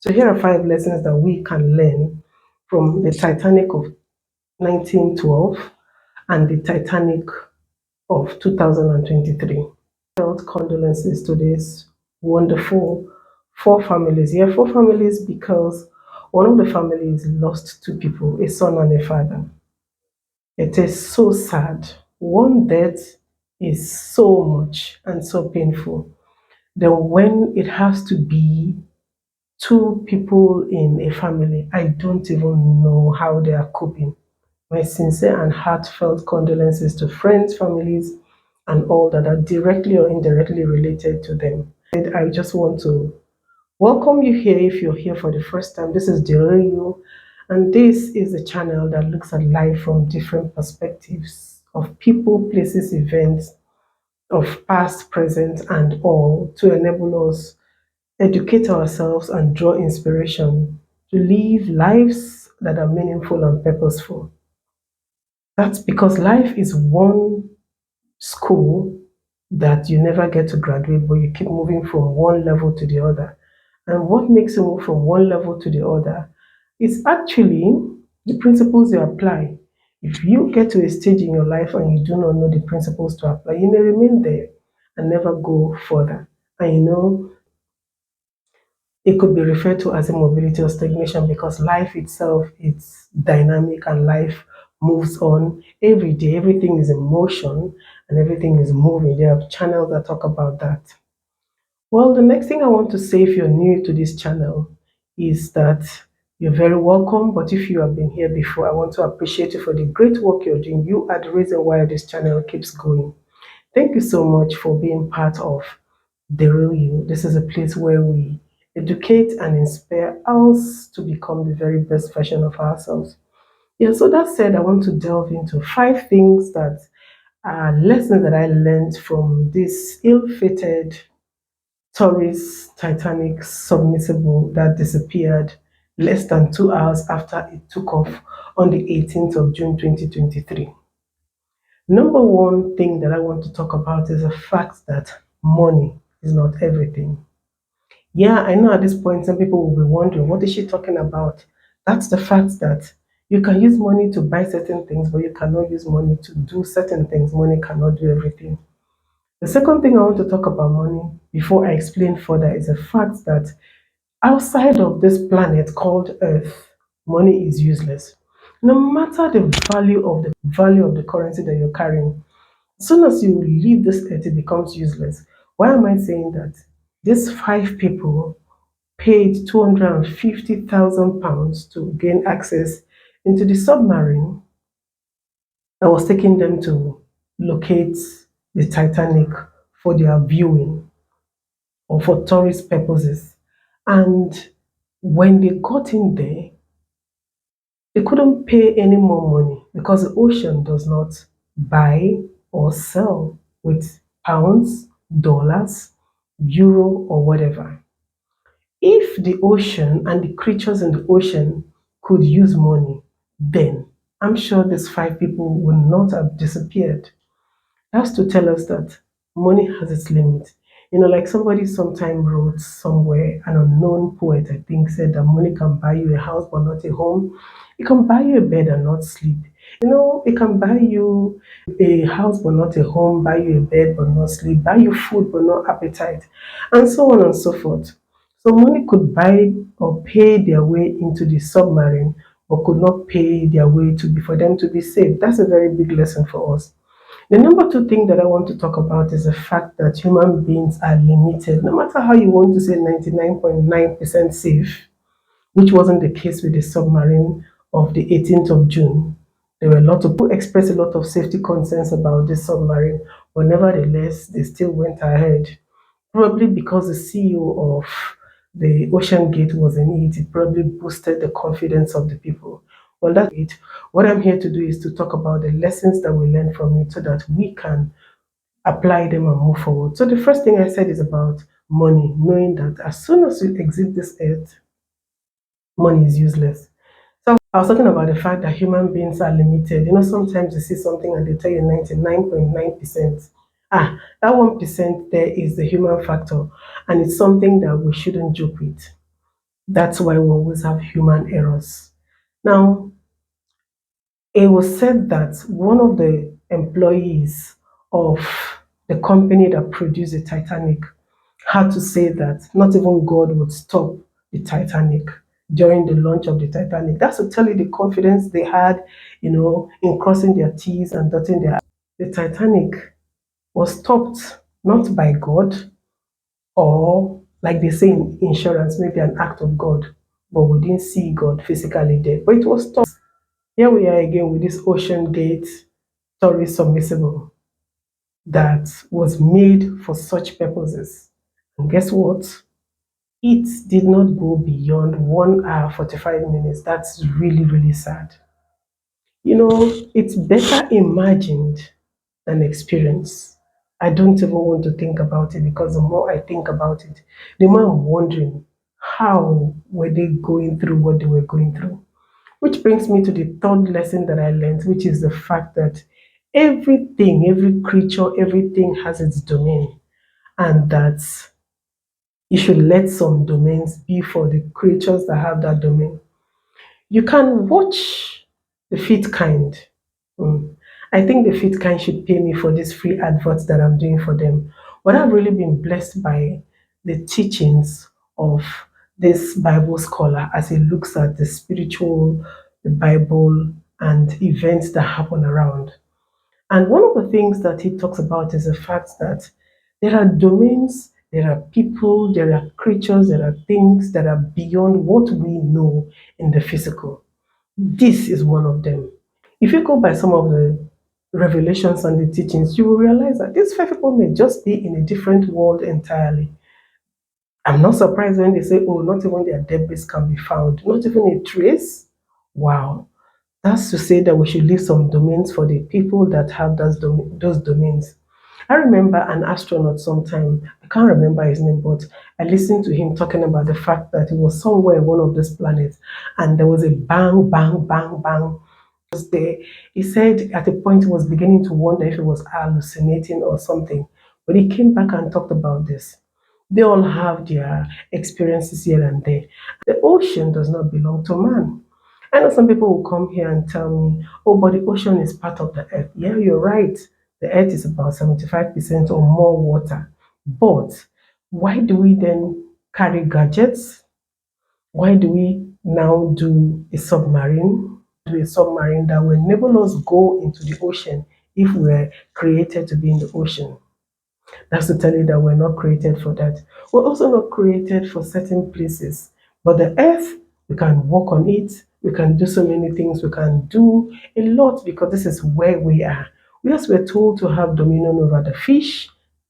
So here are 5 lessons that we can learn from the Titanic of 1912 and the Titanic of 2023. Felt condolences to this wonderful 4 families. Yeah, 4 families because one of the families lost 2 people, a son and a father. It is so sad. One death is so much and so painful. Then when it has to be 2 people in a family, I don't even know how they are coping. My sincere and heartfelt condolences to friends, families, and all that are directly or indirectly related to them. And I just want to welcome you here if you're here for the first time. This is You, and this is a channel that looks at life from different perspectives of people, places, events, of past, present, and all to enable us educate ourselves and draw inspiration to live lives that are meaningful and purposeful. That's because life is one school that you never get to graduate, but you keep moving from one level to the other. And what makes you move from one level to the other is actually the principles you apply. If you get to a stage in your life and you do not know the principles to apply, you may remain there and never go further. And it could be referred to as immobility or stagnation because life itself is dynamic and life moves on every day. Everything is in motion and everything is moving. There are channels that talk about that. Well, the next thing I want to say if you're new to this channel is that you're very welcome. But if you have been here before, I want to appreciate you for the great work you're doing. You are the reason why this channel keeps going. Thank you so much for being part of The Real You. This is a place where we educate and inspire us to become the very best version of ourselves. Yeah, so that said, I want to delve into 5 things that are lessons that I learned from this ill-fated tourist Titanic submersible that disappeared less than 2 hours after it took off on the 18th of June 2023. Number one thing that I want to talk about is the fact that money is not everything. Yeah, I know at this point some people will be wondering, what is she talking about? That's the fact that you can use money to buy certain things, but you cannot use money to do certain things. Money cannot do everything. The second thing I want to talk about money before I explain further is the fact that outside of this planet called Earth, money is useless. No matter the value of the currency that you're carrying, as soon as you leave this earth, it becomes useless. Why am I saying that? These 5 people paid £250,000 to gain access into the submarine that was taking them to locate the Titanic for their viewing or for tourist purposes. And when they got in there, they couldn't pay any more money because the ocean does not buy or sell with pounds, dollars, euro, or whatever. If the ocean and the creatures in the ocean could use money, then I'm sure these 5 people would not have disappeared. That's to tell us that money has its limit. Like somebody sometime wrote somewhere, an unknown poet, I think, said that money can buy you a house but not a home. It can buy you a bed and not sleep. It can buy you a house but not a home, buy you a bed but not sleep, buy you food but not appetite, and so on and so forth. So money could buy or pay their way into the submarine, but could not pay their way to be for them to be saved. That's a very big lesson for us. The number two thing that I want to talk about is the fact that human beings are limited. No matter how you want to say 99.9% safe, which wasn't the case with the submarine of the 18th of June. There were a lot of people expressed a lot of safety concerns about this submarine, but nevertheless, they still went ahead. Probably because the CEO of the Ocean Gate was in it, it probably boosted the confidence of the people. Well, that's it. What I'm here to do is to talk about the lessons that we learned from it so that we can apply them and move forward. So the first thing I said is about money, knowing that as soon as you exit this earth, money is useless. So I was talking about the fact that human beings are limited. Sometimes you see something and they tell you 99.9%. That 1% there is the human factor, and it's something that we shouldn't joke with. That's why we always have human errors. Now, it was said that one of the employees of the company that produced the Titanic had to say that not even God would stop the Titanic during the launch of the Titanic. That's to tell you the confidence they had, in crossing their T's and dotting their I's. The Titanic was stopped not by God, or like they say in insurance, maybe an act of God, but we didn't see God physically there. But it was stopped. Here we are again with this Ocean Gate tourist submersible that was made for such purposes. And guess what? It did not go beyond 1 hour 45 minutes. That's really, really sad. It's better imagined than experienced. I don't even want to think about it because the more I think about it, the more I'm wondering how were they going through what they were going through. Which brings me to the third lesson that I learned, which is the fact that everything, every creature, everything has its domain, and that you should let some domains be for the creatures that have that domain. You can watch the fit kind. Mm. I think the fit kind should pay me for these free adverts that I'm doing for them. But I've really been blessed by the teachings of this Bible scholar as he looks at the spiritual, the Bible, and events that happen around. And one of the things that he talks about is the fact that there are domains, there are people, there are creatures, there are things that are beyond what we know in the physical. This is one of them. If you go by some of the revelations and the teachings, you will realize that these five people may just be in a different world entirely. I'm not surprised when they say, oh, not even their dead bodies can be found, not even a trace. Wow. That's to say that we should leave some domains for the people that have those domains. I remember an astronaut sometime, I can't remember his name, but I listened to him talking about the fact that he was somewhere in one of these planets and there was a bang, bang, bang, bang was there. He said at a point he was beginning to wonder if he was hallucinating or something. But he came back and talked about this. They all have their experiences here and there. The ocean does not belong to man. I know some people will come here and tell me, oh, but the ocean is part of the earth. Yeah, you're right. The earth is about 75% or more water. But why do we then carry gadgets? Why do we now do a submarine? Do a submarine that will enable us go into the ocean if we're created to be in the ocean. That's to tell you that we're not created for that. We're also not created for certain places. But the earth, we can walk on it, we can do so many things, we can do a lot because this is where we are. Yes, we're told to have dominion over the fish,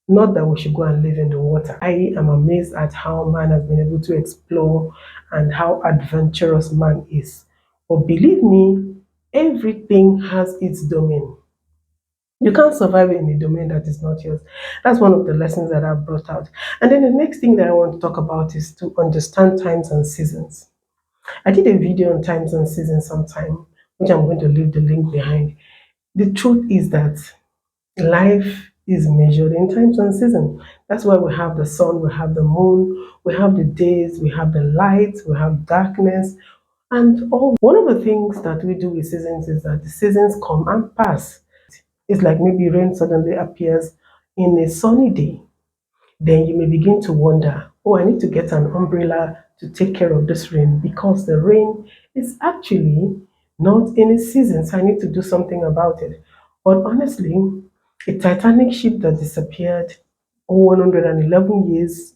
not that we should go and live in the water. I am amazed at how man has been able to explore and how adventurous man is. But believe me, everything has its domain. You can't survive in a domain that is not yours. That's one of the lessons that I've brought out. And then the next thing that I want to talk about is to understand times and seasons. I did a video on times and seasons sometime, which I'm going to leave the link behind. The truth is that life is measured in times and seasons. That's why we have the sun, we have the moon, we have the days, we have the light, we have darkness, and all. One of the things that we do with seasons is that the seasons come and pass. It's like maybe rain suddenly appears in a sunny day. Then you may begin to wonder, oh, I need to get an umbrella to take care of this rain because the rain is actually not in its season, so I need to do something about it. But honestly, a Titanic ship that disappeared 111 years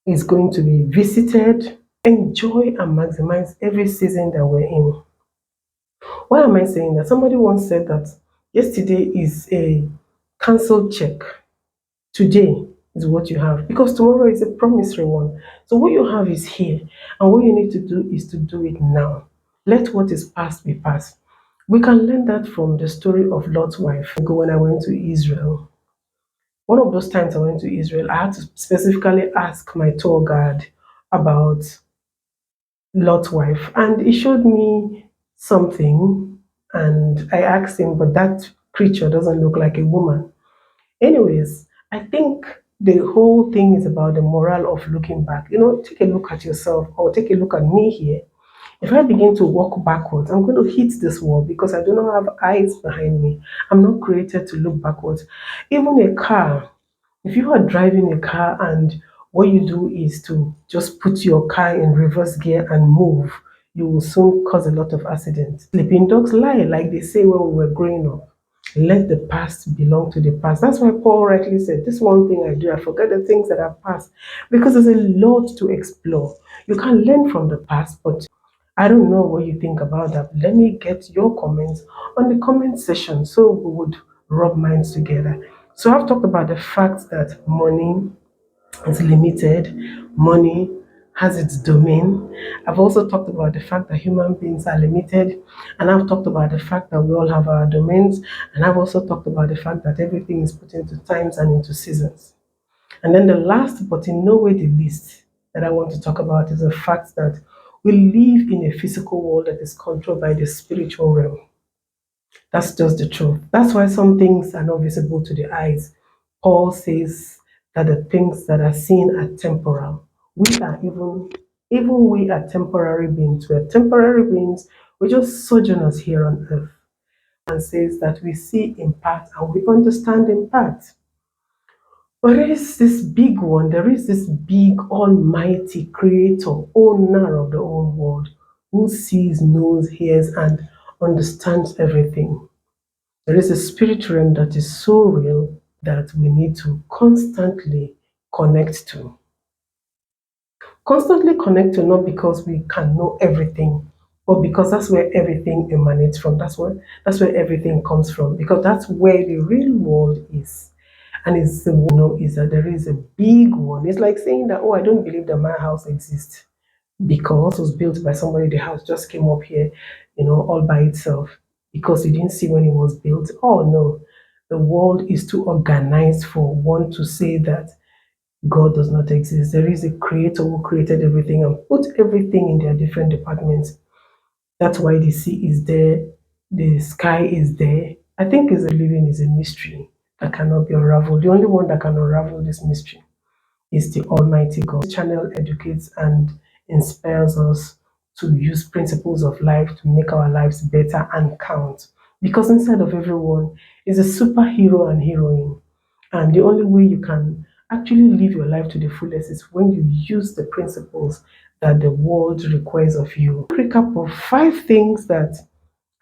is going to be visited. Enjoy and maximize every season that we're in. Why am I saying that? Somebody once said that yesterday is a cancelled check. Today is what you have because tomorrow is a promissory one. So what you have is here, and what you need to do is to do it now. Let what is past be past. We can learn that from the story of Lot's wife. When I went to Israel, one of those times I went to Israel, I had to specifically ask my tour guide about Lot's wife, and he showed me something, and I asked him, but that creature doesn't look like a woman. Anyways, I think the whole thing is about the moral of looking back. Take a look at yourself or take a look at me here. If I begin to walk backwards, I'm going to hit this wall because I do not have eyes behind me. I'm not created to look backwards. Even a car, if you are driving a car and what you do is to just put your car in reverse gear and move, you will soon cause a lot of accidents. Sleeping dogs lie, like they say when we were growing up. Let the past belong to the past. That's why Paul rightly said, this one thing I do, I forget the things that have passed. Because there's a lot to explore. You can learn from the past, but I don't know what you think about that. Let me get your comments on the comment section so we would rub minds together. So I've talked about the fact that money is limited, money has its domain. I've also talked about the fact that human beings are limited, and I've talked about the fact that we all have our domains, and I've also talked about the fact that everything is put into times and into seasons. And then the last, but in no way the least, that I want to talk about is the fact that we live in a physical world that is controlled by the spiritual realm. That's just the truth. That's why some things are not visible to the eyes. Paul says that the things that are seen are temporal. We are even we are temporary beings. We are temporary beings. We're just sojourners here on earth. And says that we see in part and we understand in part. But there is this big one, there is this big almighty creator, owner of the whole world, who sees, knows, hears, and understands everything. There is a spirit realm that is so real that we need to constantly connect to. Constantly connect to, not because we can know everything, but because that's where everything emanates from. That's where everything comes from. Because that's where the real world is. And it's the one know is that there is a big one. It's like saying that, oh, I don't believe that my house exists because it was built by somebody. The house just came up here, all by itself because you didn't see when it was built. Oh no, the world is too organized for one to say that God does not exist. There is a creator who created everything and put everything in their different departments. That's why the sea is there, the sky is there. I think is living is a mystery that cannot be unraveled. The only one that can unravel this mystery is the Almighty God. This channel educates and inspires us to use principles of life to make our lives better and count. Because inside of everyone is a superhero and heroine. And the only way you can actually live your life to the fullest is when you use the principles that the world requires of you. Recap of 5 things that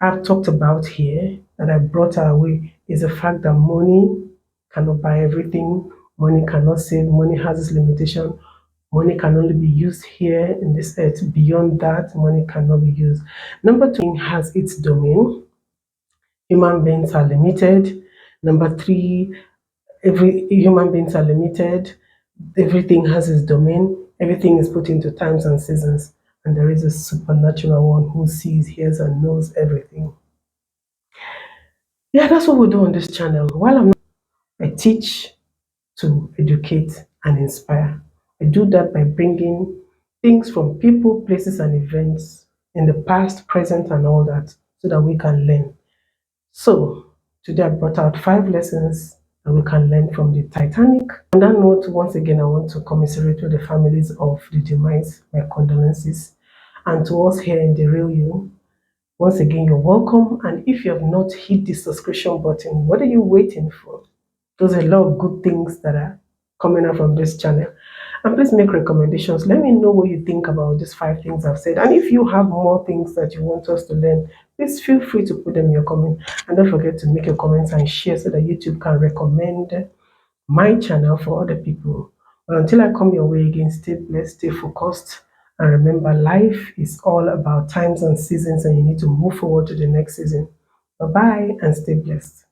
I've talked about here that I brought our way is the fact that money cannot buy everything, money cannot save, money has its limitation, money can only be used here in this earth. Beyond that, money cannot be used. Number 2 has its domain. Human beings are limited. Number 3, every human beings are limited. Everything has its domain. Everything is put into times and seasons. And there is a supernatural one who sees, hears, and knows everything. Yeah, that's what we do on this channel. While I teach to educate and inspire. I do that by bringing things from people, places, and events in the past, present, and all that so that we can learn. So, today I brought out 5 lessons that we can learn from the Titanic. On that note, once again, I want to commiserate with the families of the demise, my condolences. And to us here in The Real You, once again, you're welcome. And if you have not hit the subscription button, what are you waiting for? There's a lot of good things that are coming out from this channel. And please make recommendations. Let me know what you think about these 5 things I've said. And if you have more things that you want us to learn, please feel free to put them in your comment. And don't forget to make your comments and share so that YouTube can recommend my channel for other people. But until I come your way again, stay blessed, stay focused. And remember, life is all about times and seasons, and you need to move forward to the next season. Bye bye and stay blessed.